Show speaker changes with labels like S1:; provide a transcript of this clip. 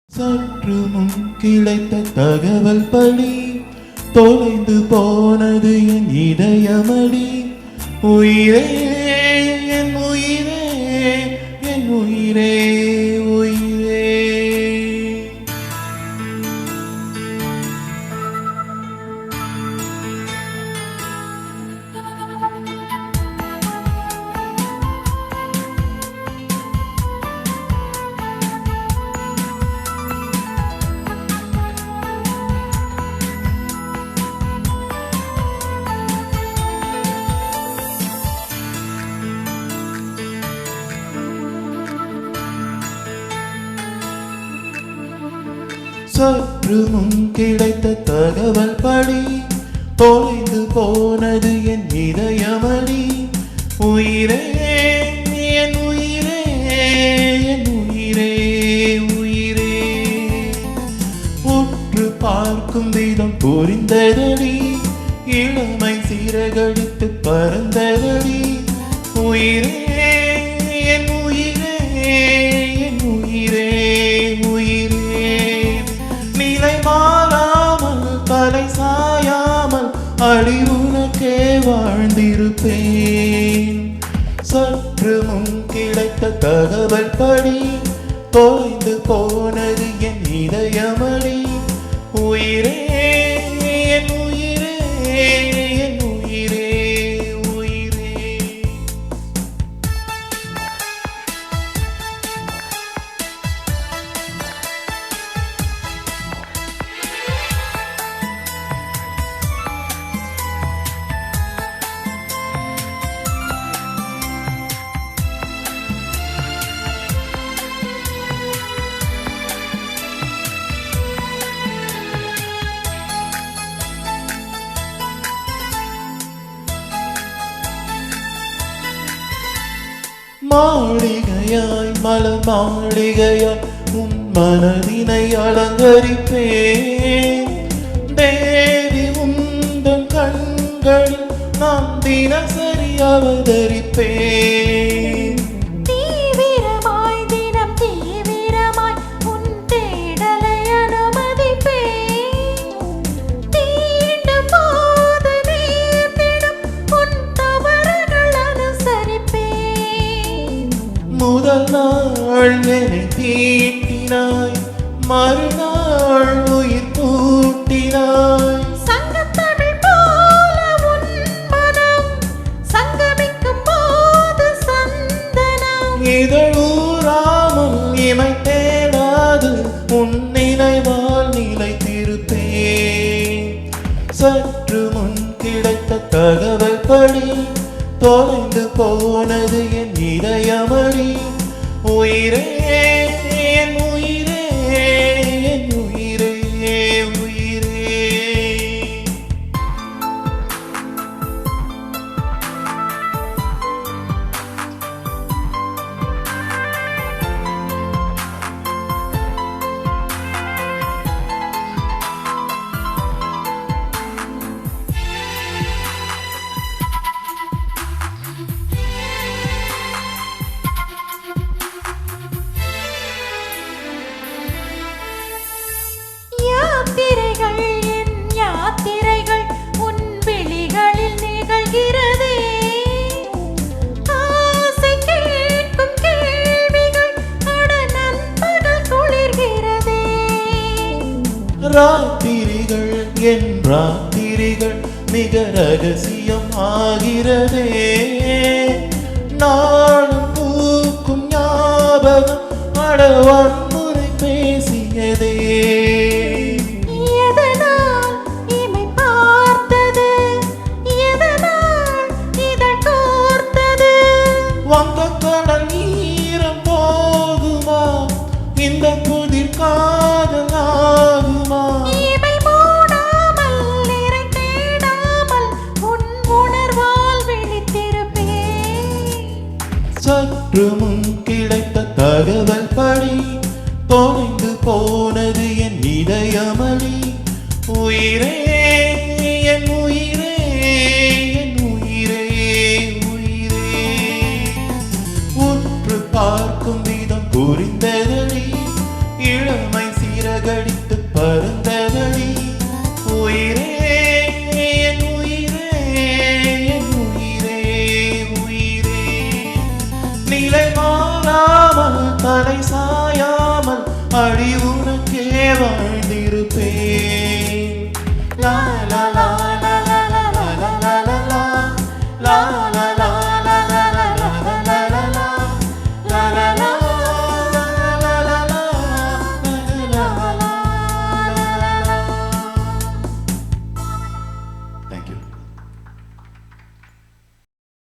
S1: சற்று முன் கிடைத்த தகவல் படி தொலைந்து போனது என் இதயமடி. உயிரே என் உயிரே என் உயிரே உயிரே. சற்று முன் கிடைத்த தகவல் படி தொலைந்து போனது என் இதயமடி. உயிரே என் உயிரே என் உயிரே உயிரே. உற்று பார்க்கும் விதம் புரிந்ததடி, இளமை சிறகடித்து பறந்ததடி. உயிரே என் உயிரே என் உயிரே உயிரே. நிலை மாறாமல் தலை சாயாமல் அடி உனக்கே வாழ்ந்திருப்பேன். சற்று முன் கிடைத்த தகவல் படி தொலைந்து போனது என் இதயமடி. உயிரே என் உயிரே என் உயிரே உயிரே. மாளிகையாய் மலர் மாளிகையாய் உன் மனதினை அலங்கரிப்பேன். தேவி உந்தன் கண்களில் நான் தினசரி அவதரிப்பேன்.
S2: தீவிரமாய் தினம் தீவிரமாய் உன் தேடலை அனுமதிப்பேன். தீண்டும் போது நீர்த்திடும் உன் தவறுகள் அனுசரிப்பேன்.
S1: முதல் நாள் என்னை தீட்டினாய், மறுநாள் உயிர் கூட்டினாய்.
S2: சங்கத்தமிழ் போல உன் மனம் சங்கமிக்கும் போது சந்தனம்.
S1: இதழூராமல் இமை தேடாது உன் நினைவால் நிலைத்திருப்பேன். சற்று முன் கிடைத்த தகவல் படி தொலைந்து போனது என் இதயமடி. உயிரே என் உயிரே என் உயிரே உயிரே.
S2: யாத்திரைகள் என் யாத்திரைகள் உன் விழிகளில் நிகழ்கிறதே. ஆசை கேட்கும் கேள்விகள் அட நண்பகல் குளிர்கிறதே.
S1: ராத்திரிகள் என் ராத்திரிகள் மிக ரகசியம் ஆகிறதே. நாளும் பூக்கும் ஞாபகம் அட வன்முறை பேசியதே.
S2: எதனால் இமை பார்த்தது, எதனால் இதழ் கோர்த்தது.
S1: வந்த கடல் ஈரம் போகுமா, இந்த புதிர் காதல் ஆகுமா.
S2: இமை மூடாமல் நிறை தேடாமல் உன் உணர்வால் விழித்திருப்பேன்.
S1: சற்று முன் கிடைத்த தகவல் படி தொலைந்து போனது என் இதயமடி. உயிரே என் உயிரே என் உயிரே உயிரே. உற்று பார்க்கும் விதம் புரிந்ததடி, இளமை சாயாமல் தலை சாயாமல் அடி உனக்கே வாழ்ந்திருப்பேன். லா